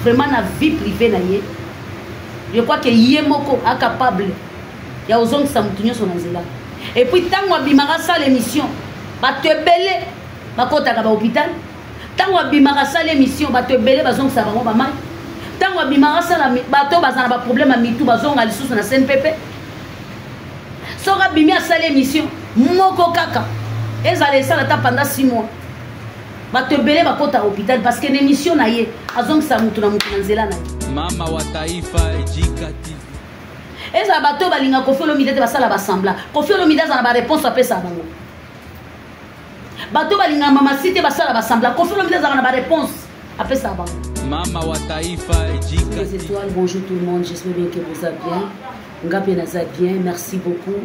vraiment na vie privée na ye. Je crois que Yemoko est capable. Il y a aux hommes qui sont sur la. Et puis, tant qu'on a ça l'émission, va te belé, va côté à l'hôpital. Tant qu'on a ça l'émission, va te belé, va ça va mal. Tant qu'on a ça la bateau, va ça problème à mitou, va ça sous la CNPP. Sora bimia ça l'émission, moko kaka. Et ça les ça la pendant 6 mois. Va te belé, va côté à l'hôpital parce que l'émission na ye, azong ça mutuna mutuna na. Mama wa taifa ejikati. Eza bato balinga Koffi Olomide te basala basambla. Koffi Olomide za na ba réponse apesa bango. Bato balinga Mama Cité basala basambla. Koffi Olomide za na ba réponse apesa bango. Mama wa taifa ejikati. Les étoiles, bonjour tout le monde, j'espère bien que vous allez bien. Ngapi naza bien, merci beaucoup.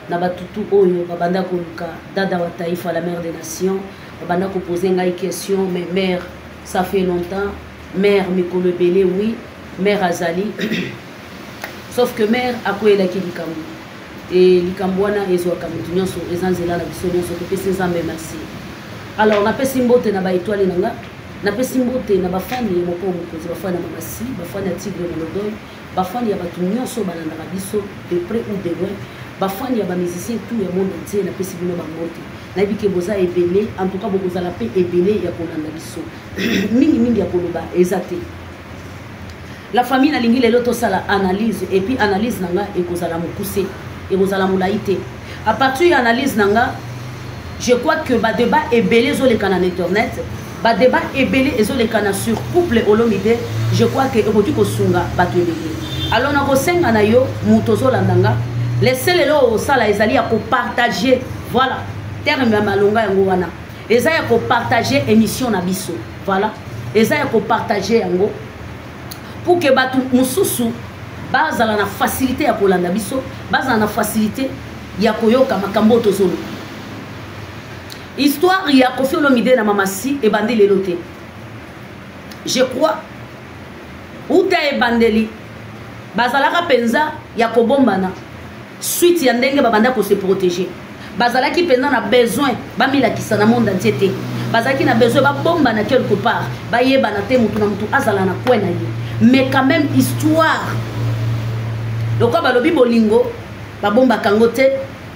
Nabatutu oyo babanda koluka dada wa taifa la mère des nations. Babanda ko poser une question mais mère ça fait longtemps. Mère Mikolo Belé oui. Mère Azali, sauf que mère a quoi la qui likambo et likambwana ezo kamutunyo so ezanzela la bisonyo so pese nzambe merci. Alors na pesi mbote na ba étoile nanga na pesi mbote na ba fani moko mukozi ba fani Mama Si ba fani ya Tigre Molodoy ba fani ya batunyo so balanda biso de près ou de loin ba fani ya ba musicien tout ya monde entier na pesi bino ba mbote na bike boza ebele en tout cas bokoza la paix ebele ya kolanda biso mingi ya koloba ezate. La famille n'a lingi les lotos à l'analyse et puis analyse nanga et vous allez me pousser et vous allez me laïter. À partir de l'analyse nanga, je crois que le débat est belé sur les canaux internet, le débat est belé sur les canaux sur couple Olomide. Je crois que aujourd'hui que sunga battu belé. Alors na kosenga na yo mutozo landanga, laissez-les là au sala ezali à partager. Voilà, terme ya malonga yango wana. Ezali à partager émission na biso. Voilà, ezali à partager yango. Pour que batu mususu bazala na facilité ya kolanda biso bazala na facilité ya koyoka makambo tozolo histoire ya Koffi Olomide na Mama Si et bandi lelote je crois uta e bandeli bazalaka penza ya kobombana suite ya ndenge babanda ko se protéger bazalaki penza na besoin bamila kisana monde entier te bazalaki na besoin babombana quelque part bayebana te mutu na mutu azala na kwena ye. Mais quand même histoire donc quand balobi bolingo babomba kangote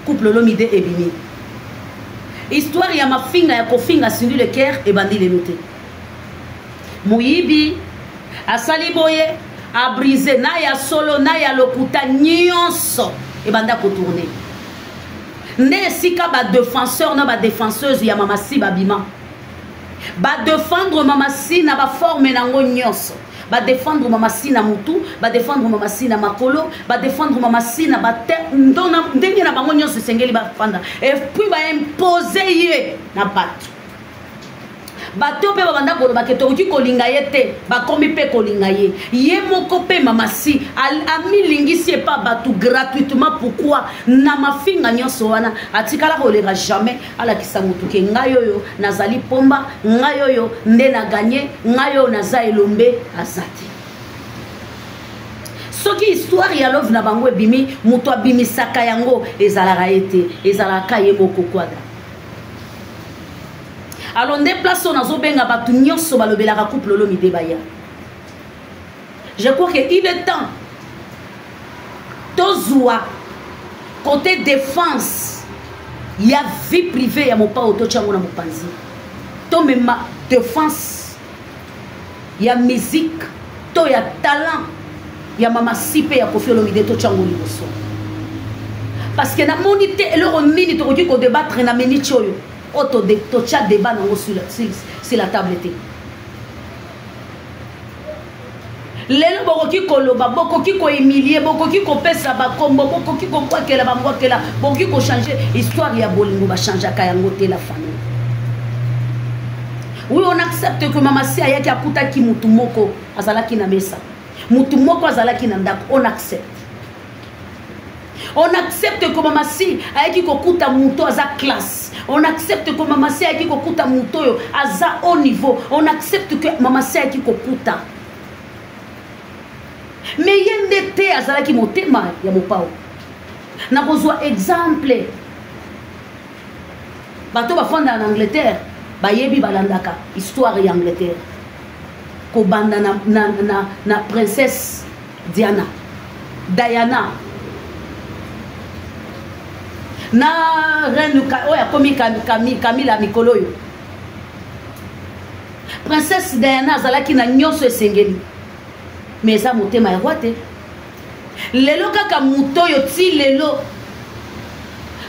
couple Olomide ebimi histoire ya mafinga ya kofinga sindi le cœur et bandi le noté muyibi asali boye a brisé na ya solo na ya lokuta nyonso et banda ko tourner ne sika ba défenseur na ba défenseuse ya Mama Si babima ba défendre Mama Si na ba forme nango nyonso ba défendre Mama Si na mutu ba défendre Mama Si na makolo ba défendre Mama Si na ba ndona ndenge na bango nyonso sengeli ba fanda et puis ba imposer ye na bato bato pe babanda ko ba keto ki kolinga yete ba komi pe kolinga ye moko pe Mama Si ami lingisi pas bato gratuitement pourquoi na mafinga nyonso wana atikala ko lera jamais ala kisamutu ke ngayoyo nazali pomba ngayoyo nde na gagner ngayo naza elombe azati soki histoire ya love na bango ebimi muto abimi saka yango ezalaka ete ezalaka ye moko kwada. Alors des places on a zobenga batu nyonso balobelaka couple Olomide baya. Je crois que il est temps tozwa côté défense il y a vie privée ya mopa auto chango na mopanzi to mema défense il y a musique to ya talent ya Mama Si pe ya Koffi Olomide to chango liboso parce que na monité le nini to ko débattre na minute choyo auto de tocha débat sur la table. Lelo bokoki koloba bokoki ko humilier bokoki ko pesa ba kombo bokoki ko kwakela ba mwakela bokoki ko changer histoire ya bolingo ba changer kayango te la famille. Oui, on accepte que Mama Si ayaki akuta ki mutu moko azalaki na mesa mutu moko azalaki na ndako on accepte. On accepte que Mama Si ayaki kokuta muto aza classe. On accepte que Mama Si ayaki kokuta muto yo aza haut niveau. On accepte que Mama Si ayaki kokuta. Mais yende te azalaki motema ya mopao. Na kozwa exemple. Bato bafanda en Angleterre, bayebi balandaka histoire ya Angleterre. kobanda na princesse Diana na reine oya komi Camilla mikolo yo princesse Diana azalaki na nyonso esengeli mais eza motema ya roi te lelo kaka moto oyo ti lelo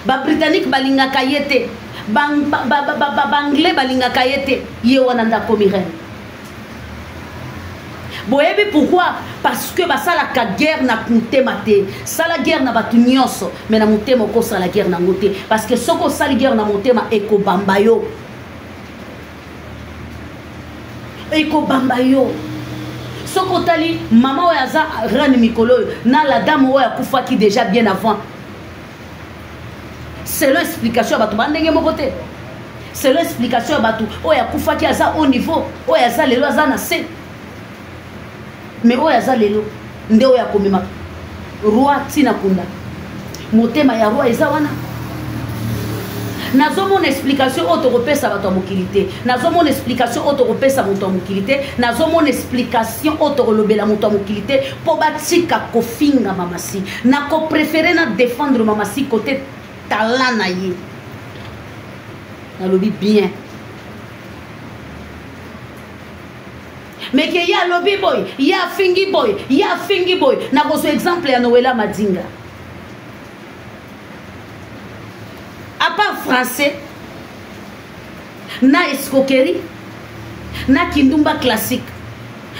babritannique balingaka ye te banglais balingaka ye te ye wana nde akomi reine boyebi pourquoi parce que basalaka guerre na motema te sala guerre na bato nyonso mais na motema okosala guerre nango te parce que soki osali guerre na motema ekobamba yo soki otali mama oyo aza reine mikolo oyo na la dame oyo akufaki déjà bien avant selon explication ya bato bandenge moko te selon explication ya bato oyo akufaki aza au niveau oyo aza lelo aza na se mais oyo aza lelo nde oyo akomema roi ntina kunda motema ya roi eza wana nazomona explication oyo tokopesa bato ya mokili te nazomona explication oyo tokopesa moto ya mokili te nazomona explication oyo tokolobela moto ya mokili te mpo batika kofinga mamasi nakoprefere na défendre mamasi kote tala na ye nalobi bien mais ke ya lobi boy ya fingi boy nakozwa exemple ya Noëlla Madinga à part français na escroquerie na kindumba classique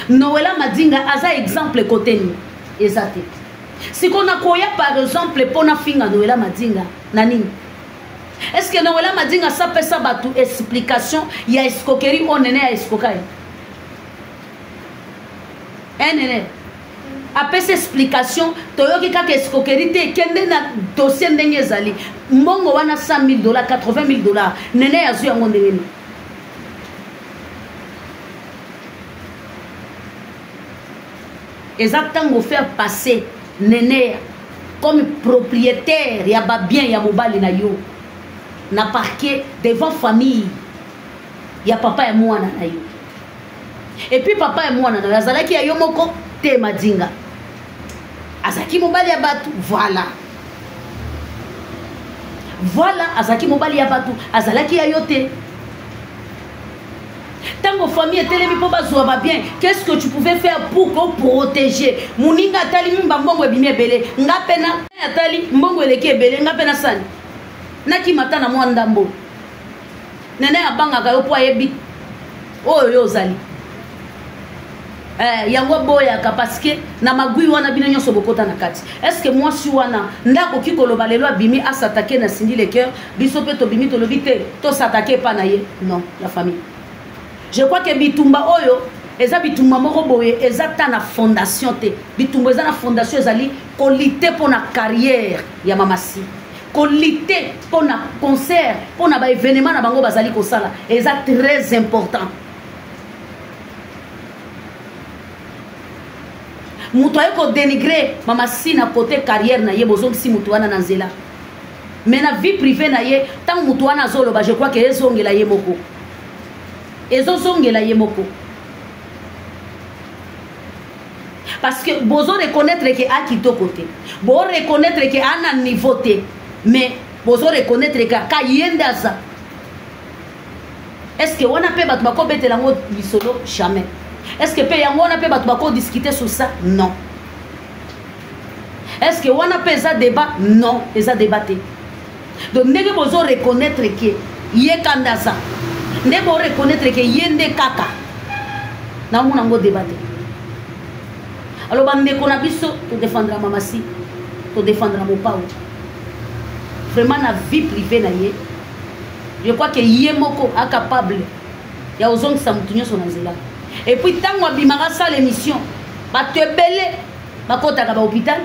Noëlla Madinga aza exemple côté ni eza te siko nakoya par exemple pona finga Noëlla Madinga na nini est-ce que Noëlla Madinga sapesa batu explication ya escroquerie o nene ya escroquerie nene apesa explication toyoki kaka escroquerie te kende na dossier ndenge ezali mbongo wana $100,000 $80,000 nene yazwi yango ndenge nini eza ntango faire passer nene comme propriétaire ya babien ya mobali na yo na parquet devant famille ya papa ya mwana na yo et puis papa ya mwana na yo azalaki ya yo moko te Madinga azaki mobali ya batu voilà azaki mobali ya batu azalaki ya yo te tango famille etelemi mpo bazwa ba bien qu'est-ce que tu pouvais faire pour que protéger muninga atali mimba mbongo ebimi ebele nga pena atali mbongo eleki ebele nga pena sani nakimata na mwa ndambo nene abangaka yo po ayebi oyo yo ozali yango boyaka parce que na magui wana bino nyonso bokota na kati est-ce que moi si wana ndakoki koloba lelo abimi asatake na sindi le cœur biso pe tobimi tolobi te to s'attaquer pa na ye non la famille je crois que bitumba oyo eza bitumba moko boye eza ta na fondation te bitumba eza na fondation ezali kolite pour na carrière ya mamasi kolite pour na concert pour na ba événement na bango bazali kosala eza très important mutu aye kodénigre mamasi na côté carrière na ye bozongisi mutu wana na nzela mais na vie privée na ye ntango mutu wana azoloba je crois que ezongela ye moko ezozongela ye moko parce que bozo reconnaître que a kitoko te bo reconnaître que ana niveau te mais bozo reconnaître que ka yenda za est-ce que wana pe batu bako betela ngo lisolo jamais est-ce que pe yango wana pe batu bako discuter sur ça non est-ce que wana pe za débat non eza débatté donc ndenge bozo reconnaître que ye kandaza nde bo reconnaître que yende kaka na mona ngo débatté alors bandeko na biso to défendre mamasi to défendre mon pao vraiment na vie privée na ye je crois que ye moko a capable ya ozongisa mutu nyonso na nzela et puis tango abimaka sala émission bato ebele bakotaka ba hôpital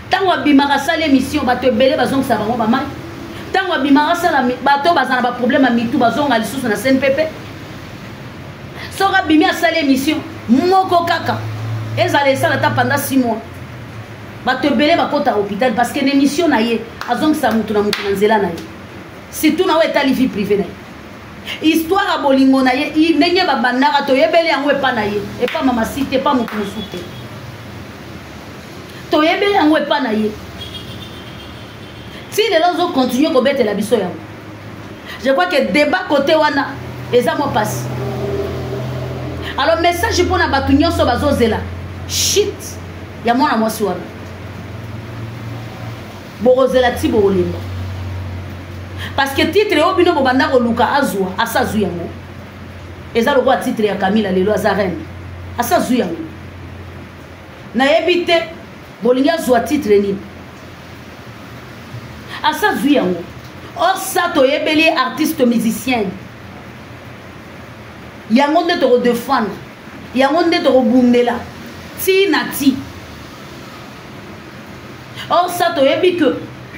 tango abimaka sala émission bato ebele bazongisa bango bamai tango abimaka sala bato bazana ba problème ya mitu bazonga lisusu na CNPP soki abimi asala émission moko kaka ezala esala ta pendant 6 mois bato ebele bakota hôpital parce que l'émission na ye azongisa mutu na nzela na ye surtout na oyo etali vie privée na ye histoire à bolingo na ye ndenge babandaka toyebeli yango epa na ye epa mama site epa moto mosusu te toyebeli yango epa na ye si lelo ozocontinue kobetela biso yango. Je crois que débat côté wana eza mo passe. Alors message pour na batu nyonso bazozela shit ya mwana mwasi wana borozela ti bolimba parce que titre obino bobanda ko luka azwa asazu yango eza lo kwa titre ya Camila lelo azarene asazu yango na ebite bolinga azwa titre nini asazu yango. Or ça toyebeli artiste musicien yango nde to défendre yango nde to bundela ti na ti. Or ça toyebi que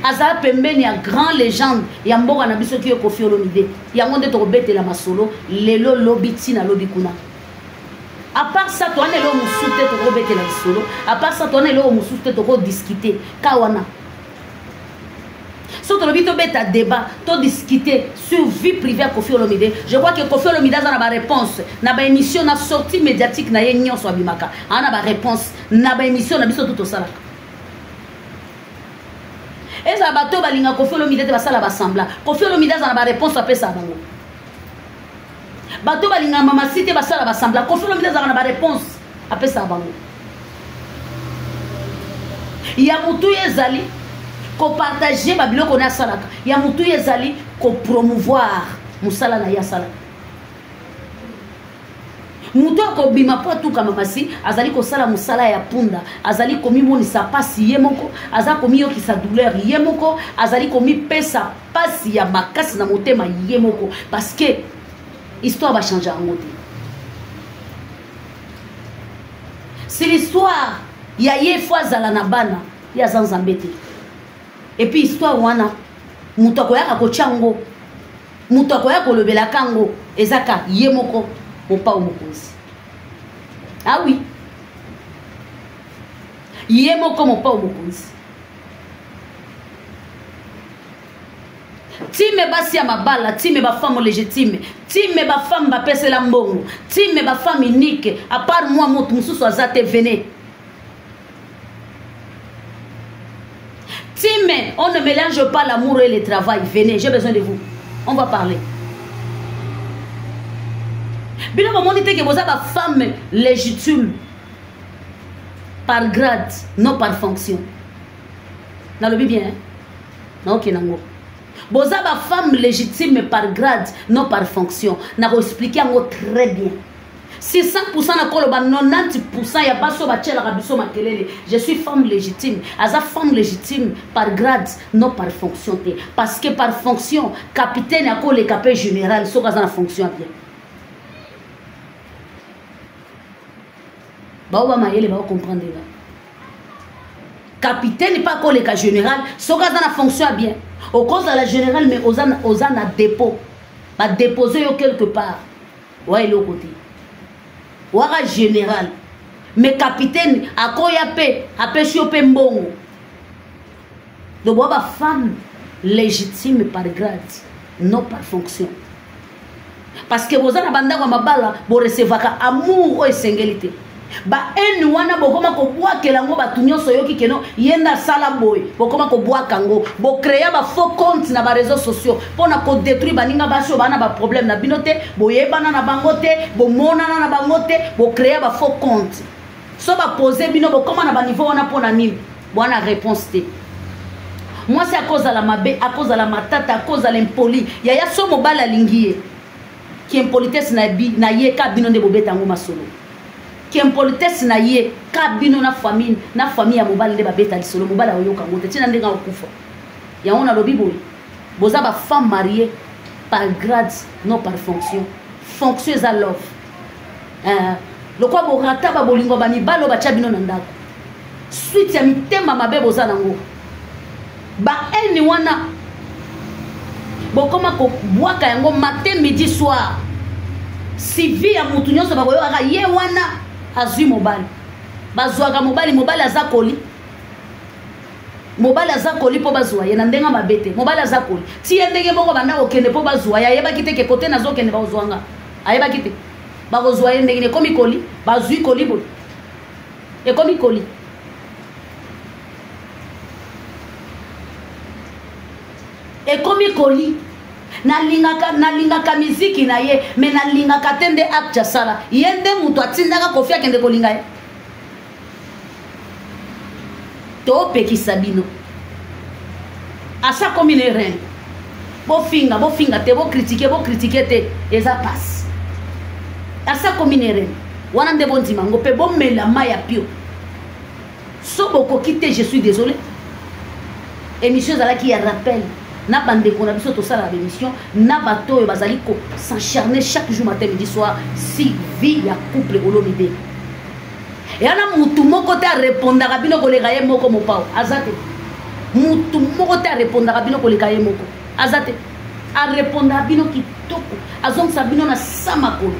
aza pembeni ya grand légende ya mboka na biso ki Koffi Olomide yango nde to betela masolo lelo lobi ti na lobi kuna. À part ça to anelo musute to betela solo à part ça to anelo musute to discuter kawana. Si tu as un débat, tu as discuté sur la vie privée à Koffi Olomide, je vois que Koffi Olomide a une réponse. Dans une émission, dans sortie médiatique, na yenyo so abimaka. On a une réponse. Dans une émission, na biso tout ça. Et ça bateau balinga Koffi Olomide te basala basambla. Koffi Olomide a une réponse à pesa bango. Bateau balinga mama site basala basambla. Koffi Olomide a une réponse à pesa bango. Ya mutu ezali ko partager babilo ko na salaka ya mutu ezali ko promouvoir musala na ya salaka mutu ko bima po tout kama masi azali ko sala musala ya punda azali ko mimoni sa pasi yemoko azali ko miyo ki sa douleur yemoko azali ko mi pesa pasi ya makasi na motema yemoko parce que histoire va changer en mode. C'est l'histoire ya ye fois zala na bana ya zanzambete. Et puis histoire wana mutu akoyaka kochango mutu akoyaka kolobela kango ezaka yemoko mopa omokonzi. Ah oui, yemoko mopa omokonzi. Time basi ya mabala, time ba femme légitime, time ba femme ba pesela mbongo, time ba femme unique. À part moi motu mususu azate venez. Time, on ne mélange pas l'amour et le travail. Venez, j'ai besoin de vous. On va parler. Bien moment dit que vous avez une femme légitime par grade, non par fonction. Dans le bien, hein? Non, ok, non. Vous avez une femme légitime par grade, non par fonction. N'a expliqué très bien. Si 100% na koloba 90% ya baso ba tchela rabiso makelele. Je suis femme légitime. Aza femme légitime par grade, non par fonction. Parce que par fonction, capitaine a le capé général, so kaza na fonction bien. Ba oba mayele ba comprendre là. Capitaine pas le cas général, so kaza na fonction bien. Au cause de la générale mais oza na dépôt. Ba déposer yo quelque part. Ouais, le côté. Wara général mais capitaine akoya pe apesi pe mbongo de boba femme légitime par grade non par fonction parce que vous avez banda kwa mabala bo recevaka amour o sengelité ba eni wana bokoma ko bwakela ngo batu nyonso yoki keno yenda sala boy bokoma ko bwaka ngo bo créer ba faux compte na ba réseaux sociaux pona ko détruire baninga basho bana ba problème na binote bo yebana na bangote bo monana na bangote bo créer ba faux compte so ba poser bino bokoma na ba niveau wana pona nini bwana réponse te. Moi c'est à cause de la mabe, à cause de la matata, à cause de l'impoli ya so mobala lingiye qui impolitesse na bi na ye ka bino de bobeta ngo masolo qui impolitesse na ye ka bino na famille ya mobala de babeta lisolo mobala oyoka ngote tina ndenga okufa ya ona lobi boy boza ba femme mariée par grade non par fonction fonction za love le quoi bo rata ba bolingo ba mibalo ba cha bino na ndako suite ya mitema mabe boza nango ba eni wana bokoma ko bwaka yango matin midi soir si vie ya mutu nyonso ba koyoka ye wana azui mobali bazwaka mobali azakoli mobali aza koli mpo bazwa ye na ndenge mabe te mobali aza koli ti ye ndenge moko banda kokende mpo bazwa ye ayebaki te ke kote nazokende bakozwanga ayebaki te bakozwa ye ndenge ekomi koli bazwi koli boye ekomi koli ekomi koli nalingaka miziki na ye me nalingaka te nde acte asala ye nde moto atindaka kofi akende kolinga ye topekisa bino asa komi ne reine bofinga te bokritike te eza pasi asa komi ne reine wana nde bondima ngo mpe bomela mai ya pio so bokoki te je suis désolé émission ezalaki ya rappel na bandeko na biso tosala na bémission na bato oyo bazali ko s'encharner chaque jour matin midi soir si vie ya couple olomide yana mutu moko te arépondaka bino koleka ye moko mopao aza te mutu moko te arépondaka bino koleka ye moko aza te arépondaka bino kitoko azongisa bino na sa makolo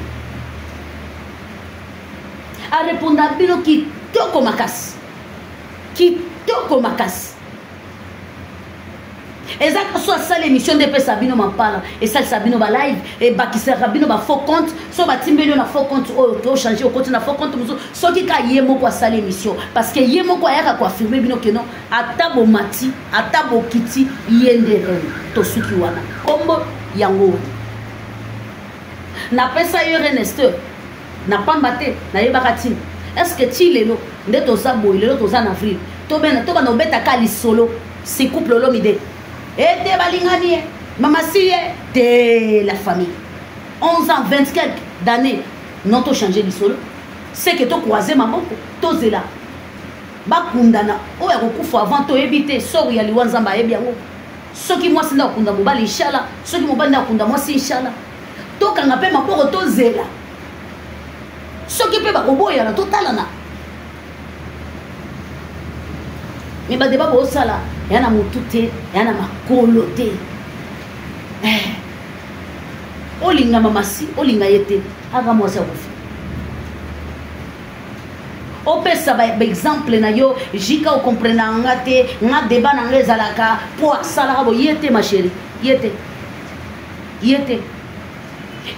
arépondaka bino kitoko makasi kitoko makasi ezaka so asala émission nde epesa bino mapala esalisa bino balive ebakisaka bino bafaux compte so batimbeli yo na faux compte oyo tochange okoti na faux compte mosusu soki ka ye moko asala émission parce que ye moko ayaka koafirme bino ke non ata bomati ata bokiti ye nde rene tosuki wana kombo yango napesa yo renesteur na pamba te nayebaka tini est ce que ti lelo nde toza boye lelo toza na avril tobana obetaka lisolo si couple olomide ete balingani ye mama si ye de la famille 11 ans 20 quelques d'années non tochange lisolo c'est que tokroise maboko tozela bakundana oyo akokufa avant toyebi te sori ya liwa nzambe ayebi yango soki mwasi nde akunda mobali inshallah soki mobali nde akunda mwasi inshallah tokanga mpe maboko tozela soki mpe bakoboyana totalana me badeba bosala ya na motu te ya na makolo te olinga mamasi olinga ye te aka mwasi akofi opesa baexemple na yo jika okomprena nga te nga deba na nga ezalaka mpo asalaka bo ye te ma chéri ye te ye te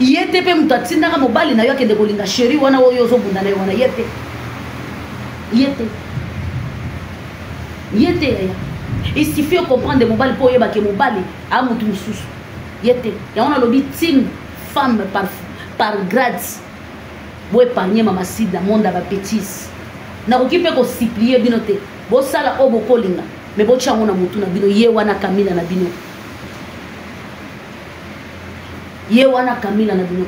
ye te mpe moto atindaka mobali na yo akende kolinga chéri wana oyo ozobunda na yo wana ye te ye te ye te yaya il suffit de comprendre mobali mpo oyebake mobali a motu mosusu ye te yango nalobi tine femme par grade boépargne mamasida monde ya bapétise nakoki mpe kosiplie bino te bosala oyo bokolinga me botia yango na motu na bino ye wana kamila na bino ye wana kamila na bino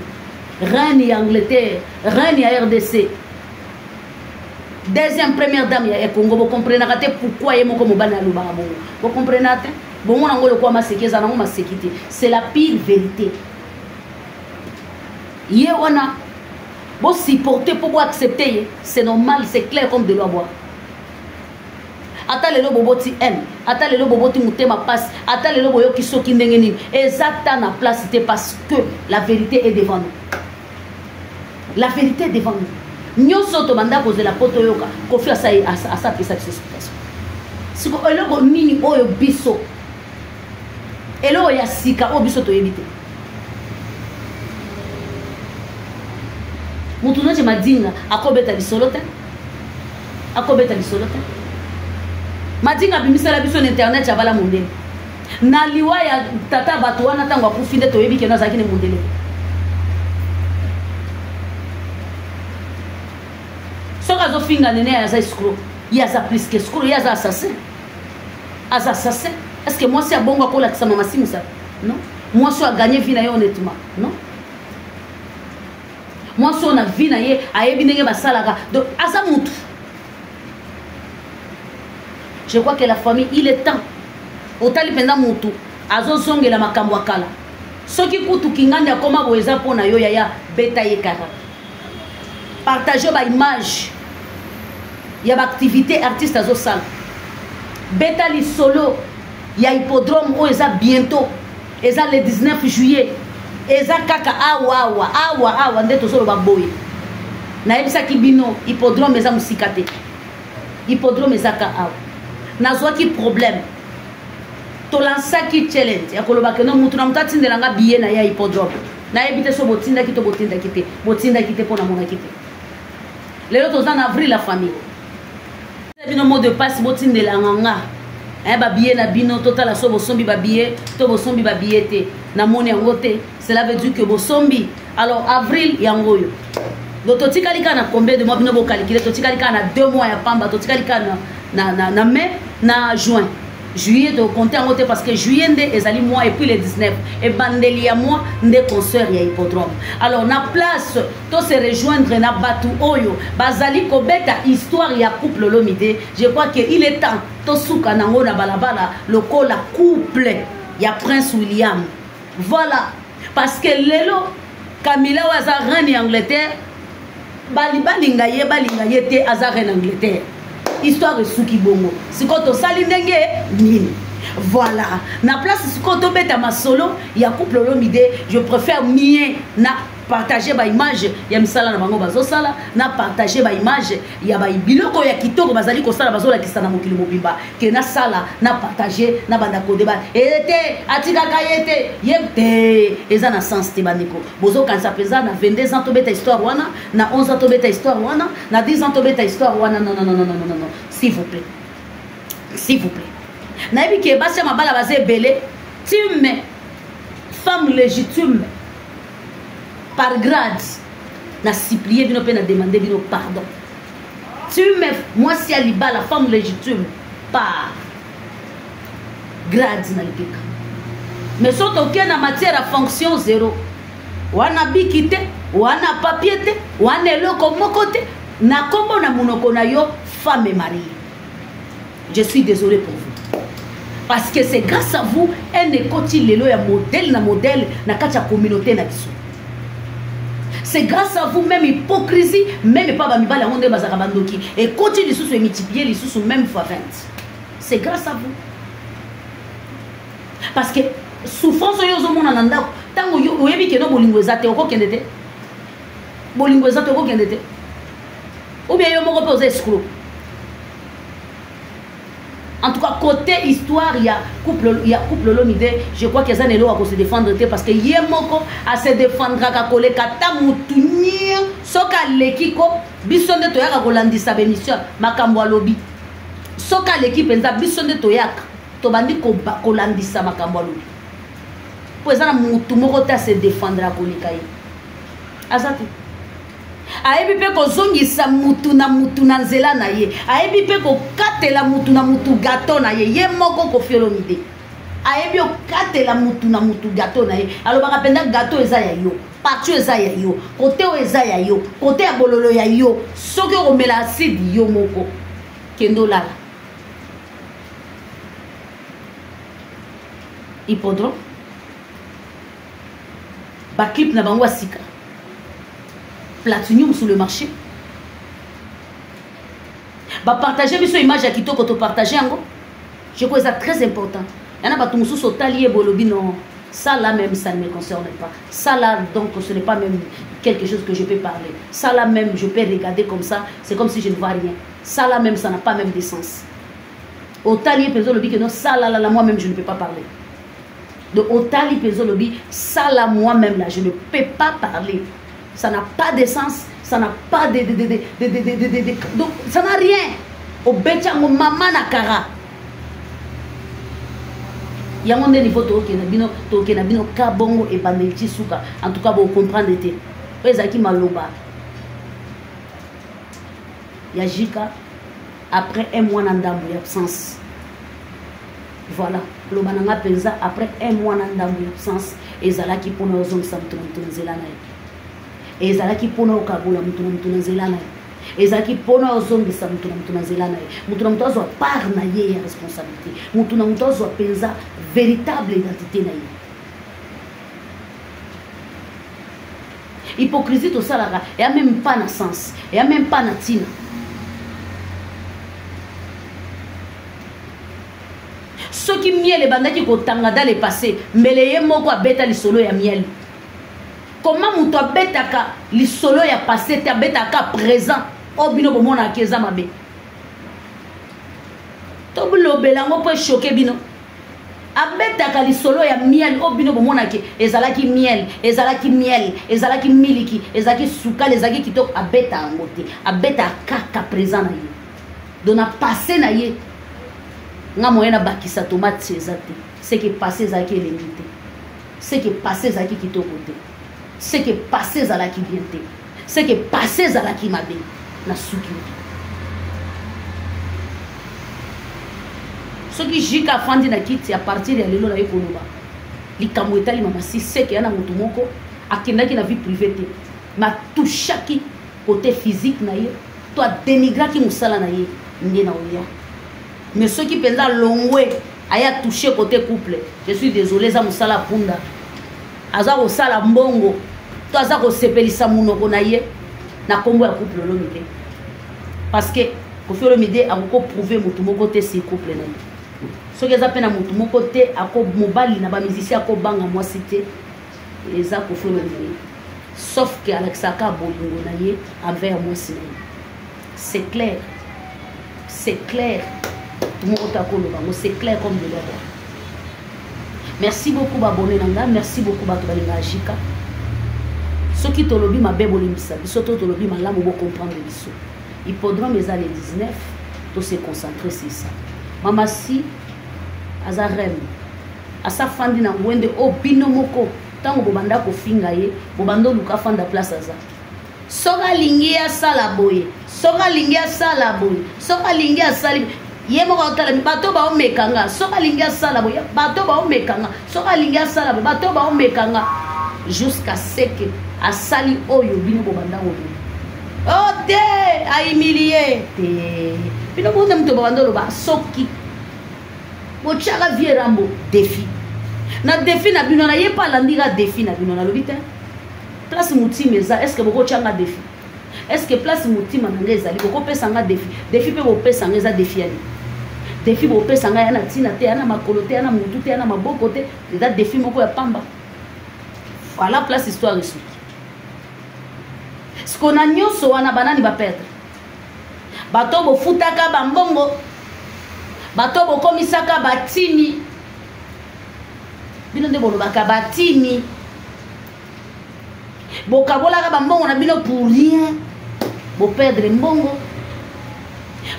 reine ya Angleterre reine ya RDC deuxième première dame ya Congo vous comprenez te pourquoi ye moko mobali alobaka bongo vous comprenez te bongo nango lokwa maseki eza nango maseki te c'est la pire vérité ye wana bo supporter pour accepter ye c'est normal c'est clair comme de l'eau à boire ata lelo boboti haine ata lelo boboti motema passe ata lelo boyoki soki ndenge nini exacta na place te parce que la vérité est devant nous la vérité est devant nous nyonso tobanda kozela poto yoka kofi asapesa biso explication siko eloko nini oyo biso eloko ya sika oyo biso toyebi te mutu noti madinga akobeta lisolo te akobeta lisolo te madinga bimisala biso na internet ya bala mondele na liwa ya tata bato wana ntango akufi nde toyebi keno azalaki ne mondele soki azofinga nene aza escro ye aza plus que escro ye aza assassin est ce que mwasi abongo akolakisa mama simusa non mwasi oyo aganye vi na ye honnêtement non mwasi oyo na vi na ye ayebi ndenge basalaka donc aza mutu je crois que la famille il est temps otali mpenza mutu azozongela makambo akala soki kutu kingandi akoma boye eza mpo na yo yaya beta ye kaka partage baimage ya baactivité artiste azosala beta lisolo ya hippodrome oyo eza bientôt eza le 19 juillet eza kaka awa nde tozoloba boye nayebisaki bino hippodrome eza mosika te hippodrome eza ka awa nazwaki problème tolansaki challenge ya kolobaka no mutu na mutu atindelanga billet na ya hippodrome nayebi te so botindaki to botindaki te mpo na monaki te lelo toza na avril la famille bino mot de passe botindelanga nga babillet na bino totala so bosombi babillet to bosombi babillet te namoni yango te cela veut dire que bosombi alors avril yango oyo donc totikali kaka na combien de mois bino bokalkile totikali kaka na 2 mois ya pamba totikali kaka na mai na juin juillet de compter en côté parce que juillet nde ezali mois et puis le 19 et bandeli ya mois nde concert ya hippodrome alors na place to se rejoindre na batu oyo bazali kobeta histoire ya couple Olomide je crois que il est temps to suka nango na balabala lokola couple ya Prince William voilà parce que lelo Camilla waza reine Angleterre balinga ye te aza reine Angleterre histoire de Suki Bongo. Si quand on sali ndenge nini. Voilà. Na place si quand on beta ma solo, il y a couple Olomide, je préfère mieux na partager ba image ya misala na bango bazo sala na partager ba image ya ba biloko ya kitoko bazali ko sala bazo la kisana mokili mobimba ke na sala na partager na banda ko débat ete atika kayete yete eza na sens te bandiko bozo kansa pesa na 22 ans to beta histoire wana na 11 ans to beta histoire wana na 10 ans to beta histoire wana non s'il vous plaît nayebi ke basi mabala bazé belé time femme légitime par grade na supplier bino pe na demander bino pardon tu me moi si aliba la femme légitime par grade na lipika mais soto ok na matière à fonction zéro wana bikite wana papier te wana eloko moko te na kombo na munoko na yo femme et mari je suis désolé pour vous parce que c'est grâce à vous un ekoti lelo ya modèle na kati ya communauté na biso. C'est grâce à vous, même hypocrisie, même pas bamibala onde bazaka bandoki. Et continue sous se multiplier, les sous même fois 20. C'est grâce à vous. Parce que souffrance yo zo mona nanda tango yo oyebi ke no bolingo ezate oko kendete. Bolingo ezate oko kendete. Ou bien yo moko pe oza escroc. En tout cas, côté histoire, il y a couple Olomide, je crois qu'il y a des gens qui se défendre parce que y a moko à se défendre à coller kata mutunir soka l'équipe bisonde toyaka kolandisa bémission makambo alobi soka l'équipe enza bisonde toyaka tobandi kolandisa makambo alobi po ezana mutu moko ta se défendre à coller kai azati ayebi pe kozongisa mutu na nzela na ye ayebi pe kokatela mutu na mutu gato na ye moko Koffi Olomide ayebi okatela mutu na mutu gato na ye alobaka penda gato eza ya yo partout eza ya yo kote o eza ya yo kote ya bololo ya yo soki okomela acide yo moko kendo lala hippodrome bakip na bango asika Platinium sur le marché. Bah partager biso image à kitoko to partager ango. Je crois que c'est très important. Il y en a pas tout sur talier bolobi non. Ça là même ça ne me concerne pas. Ça là donc ce n'est pas même quelque chose que je peux parler. Ça là même je peux regarder comme ça, c'est comme si je ne vois rien. Ça là même ça n'a pas même de sens. Au talier peso lobi que non ça là moi même je ne peux pas parler. Donc au talier peso lobi ça là moi même là je ne peux pas parler. Ça n'a pas de sens, ça n'a pas de donc ça n'a rien. Au bechango maman nakara. Yango nde niveau to ke na bino kabongo et bandeli suka. En tout cas vous comprendre te. Ezaki maloba. Ya jika après un mois d'andambo d'absence. Voilà, loba nanga penza après un mois d'andambo d'absence ezalaki pona ozongisa mutu nzela na ye. Ezalaki pona okabola mutu na nzela na ye. Ezalaki pona ozongisa mutu na nzela na ye. Mutu na mutu azwa part na ye ya responsabilité. Mutu na mutu azwa penza véritable identité na ye. Hypocrisie to salaka, et a même pas na sens, et a même pas na tina. Ceux qui miel les bandaki ko tanga dans le passé, mais les moko abeta li solo ya miel. Comment muto abetaka li solo ya passé te abetaka présent obino bomona keza mabe. to lobelango po choquer bino abetaka lisolo ya miel o bino bomonaki ezalaki miel ezalaki miliki ezalaki sukali ezalaki kitoko abeta yango te abeta kaka présent na ye dona passé na ye nga moyen na bakisa tomate eza te ce qui passé ezalaki elengi te ce qui passé ezalaki kitoko te ce qui passé ezalaki bien te ce qui passé ezalaki mabe na suki soki jika fandi na kiti à partir ya lelo na ye koloba likambo etali mama si seke yana moto moko akendaki na vie privée te ma touchaki côté physique na ye to adénigraki mosala na ye nde na oya mais soki mpenza longwe aya touché côté couple je suis désolé eza mosala punda aza kosala mbongo to aza kosepelisa monoko na ye na kombo ya couple olomide parce que Koffi Olomide akoko prouver moto moko te si couple na ye soki eza mpe na motu moko te ako mobali na bamusicien akobanga mwasi te eza Koffi Olomide sauf que alakisaka bolingo na ye envers mwasi na ye c'est clair tout le monde akoloba ngo c'est clair comme de l'air. Merci beaucoup babone nanga merci beaucoup bato balinga ajika soki tolobi mabe bolimisa biso to tolobi malamu bo comprendre biso hippodrome eza le 19 to se concentrer sur ça mama si aza reine asa fandi na ngwende o bino moko tango bobanda kofinga ye bobanda luka fanda place aza soka lingi asala boye soka lingi asala boye soka lingi asali ye moko otala bato ba omekanga soka lingi asala boye bato ba omekanga soka lingi asala boye bato ba omekanga jusqu'à ce que asali oyo bino bobanda oyo oh te a humilié te bino bonde mto bobanda loba soki bochaka vie rambo défi na défi na bino na ye pa landira défi na bino na lobite place mutima eza est-ce que boko changa défi est-ce que place mutima na ngeza li boko pesa nga défi pe bo pesa nga eza défi ali défi bo pesa nga yana tina te yana makolo te yana mutu te yana maboko te eza défi moko ya pamba voilà place histoire ici ce qu'on a nyonso wana banani ba perdre bato bo futaka bambongo bato bokomisaka batini bino nde bolobaka batini bokabolaka bambongo na bino pour rien boperdre mbongo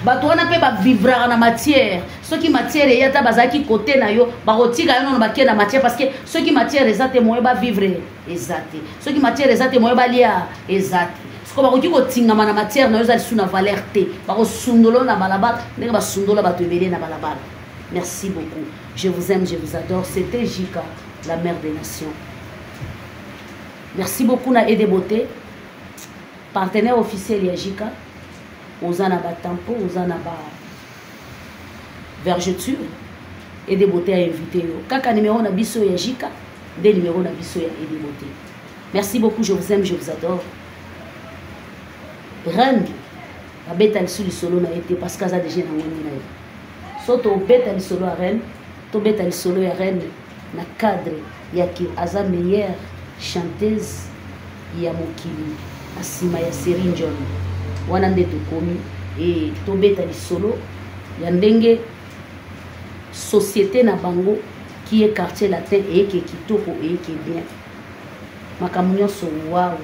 bato wana mpe bavivraka na matière soki matière eyata bazalaki kote na yo bakotika yo nono bakie na matière parce que soki matière eza te moye bavivre eza te soki matière eza te moye balia eza te siko bakoki kotingama na matière na yo eza lisu na valeur te bakosundolo na balabala ndenge basundola bato ebele na balabala. Merci beaucoup, je vous aime, je vous adore. C'était Jika, la mère des nations. Merci beaucoup na Ede Beauté, partenaire officiel ya Jika. Ozana ba tampo, ozana ba vergeture. Ede Beauté a invité yo. Kaka numéro na biso ya Jika, des numéros na biso ya Ede Beauté. Merci beaucoup, je vous aime, je vous adore. Reine, la bête elle sous le solo na été parce qu'elle a déjà na ngoni na yo. Soto bête elle solo à Reine, to bête elle solo à Reine na cadre ya ki aza meilleure chanteuse ya mokili asima ya Serigne John. Wana nde tokomi et to bête elle solo ya ndenge société na bango qui est quartier latin et qui kitoko et qui bien. Makamunyo so wow.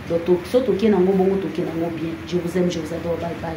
Donc, surtout qui est dans mon bon, tout qui est dans mon bien. Je vous aime, je vous adore. Bye bye.